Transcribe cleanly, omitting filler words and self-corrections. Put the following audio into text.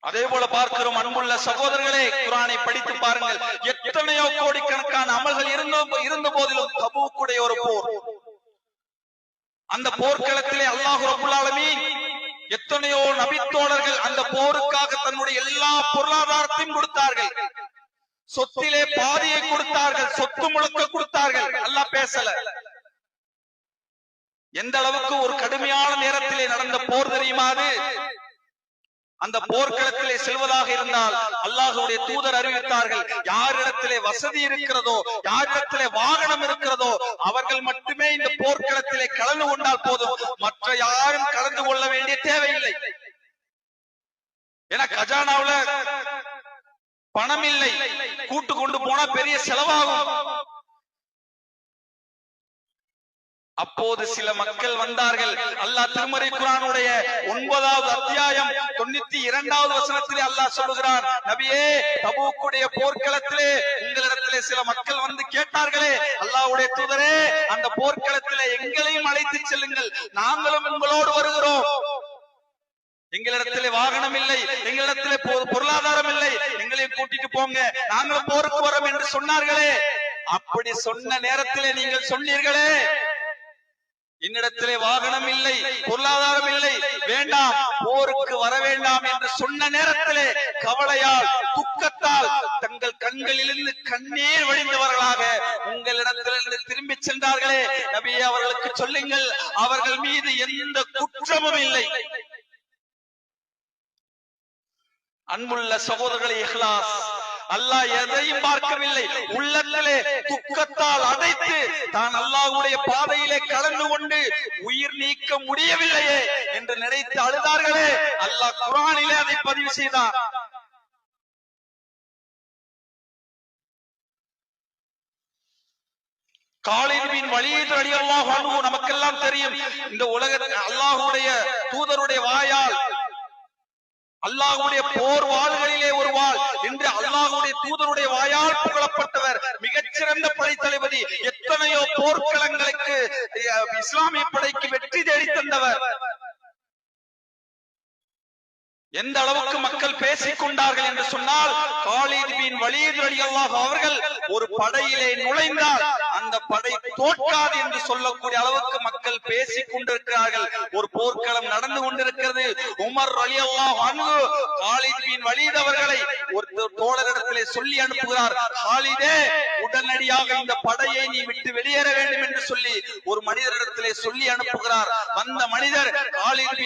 அதே போல பார்க்கிறோம். அன்புள்ள சகோதரர்களே, குர்ஆனை படித்து பாருங்கள். எத்தனையோ கோடிக்கணக்கான அமல்கள் இருந்த போதிலும் தபூக்குடைய ஒரு போர், அந்த போர்க்களத்திலே அல்லாஹ் ரப்பல் ஆலமீன் எத்தனையோ நபித்தோழர்கள் அந்த போருக்காக தன்னுடைய எல்லா பொருளாதாரத்தையும் கொடுத்தார்கள். சொத்திலே பாதியை கொடுத்தார்கள், சொத்து முழுக்க கொடுத்தார்கள். அல்லாஹ் பேசல. எந்த அளவுக்கு ஒரு கடுமையான நேரத்திலே நடந்த போர் தெரியுமா? அந்த போர்க்களத்திலே செல்வதாக இருந்தால் அல்லாஹ்வுடைய தூதர் அறிவித்தார்கள், யாரிடத்திலே வசதி இருக்கிறதோ, யாரிடத்திலே வாகனம் இருக்கிறதோ அவர்கள் மட்டுமே இந்த போர்க்களத்திலே கலந்து கொண்டால் போதும், மற்ற யாரும் கலந்து கொள்ள வேண்டிய தேவையில்லை. ஏன்னா கஜானாவுல பணம் இல்லை, கூட்டு கொண்டு போனா பெரிய செலவாகும். அப்போது சில மக்கள் வந்தார்கள். அல்லாஹ் திருமறை குர்ஆனுடைய 9வது அத்தியாயம் 92வது வசனத்திலே அல்லாஹ் சொல்லுகிறான், நபியே, தபூக்குடைய போர்க்களத்திலே உங்களிடத்திலே சில மக்கள் வந்து கேட்டார்களே, அல்லாஹ்வுடைய தூதரே, அந்த போர்க்களத்திலே எங்களையும் அழைத்து செல்லுங்கள், நாங்களும் உங்களோடு வருகிறோம். எங்களிடத்திலே வாகனம் இல்லை, எங்களிடத்திலே பொருளாதாரம் இல்லை, எங்களையும் கூட்டிட்டு போங்க, நாங்களும் போருக்கு வரோம் என்று சொன்னார்களே. அப்படி சொன்ன நேரத்திலே நீங்கள் சொன்னீர்களே, என்னிடத்திலே வாகனம் இல்லை, பொருளாதாரம் இல்லை, வேண்டாம், போருக்கு வர வேண்டாம் என்று சொன்ன நேரத்திலே கவலையால் துக்கத்தால் தங்கள் கண்களிலிருந்து கண்ணீர் வடிந்தவர்களாக உங்களிடத்திலிருந்து திரும்பி சென்றார்களே, நபியே, அவர்களுக்கு சொல்லுங்கள், அவர்கள் மீது எந்த குற்றமும் இல்லை. அன்புள்ள சகோதரர்களே, இஹ்லாஸ். அல்லாஹ் எதையும் பார்க்கவில்லை. உள்ளத்திலே துக்கத்தால் அடைத்து தான் அல்லாஹ்வுடைய பாதையிலே கலந்து கொண்டு உயிர் நீக்க முடியவில்லையே என்று நினைத்து அழுதார்களே, அல்லாஹ் குர்ஆனிலே அதை பதிவு செய்தார். காலித் பின் வலீத் ரலியல்லாஹு அன்ஹு நமக்கெல்லாம் தெரியும். இந்த உலகத்தில் அல்லாஹ்வுடைய தூதருடைய வாயால், அல்லாஹ்வுடைய போர் வாள்களிலே ஒரு வாள் என்று அல்லாஹ்வுடைய தூதருடைய வாயால் புகழப்பட்டவர், மிகச்சிறந்த படைத்தளபதி, எத்தனையோ போர்க்களங்களுக்கு இஸ்லாமிய படைக்கு வெற்றி தேடி தந்தவர். எந்த அளவுக்கு மக்கள் பேசிக் கொண்டார்கள் என்று சொன்னால், காலித் பின் வலீத் ரலியல்லாஹு அவர்கள் ஒரு படையிலே நுழைந்தால் அந்த படை தோற்காது என்று சொல்லக்கூடிய அளவுக்கு மக்கள் பேசிக் கொண்டிருக்கிறார்கள். ஒரு போர்க்களம் நடந்து கொண்டிருக்கிறது. உமர் ரலியல்லாஹு அன்ஹு காலித் பின் வலீத் அவர்களை ஒரு தோழரிடத்திலே சொல்லி அனுப்புகிறார், காலிதே, உடனடியாக இந்த படையை நீ விட்டு வெளியேற வேண்டும் என்று சொல்லி ஒரு மனிதரிடத்திலே சொல்லி அனுப்புகிறார். வந்த மனிதர் காலித் பின்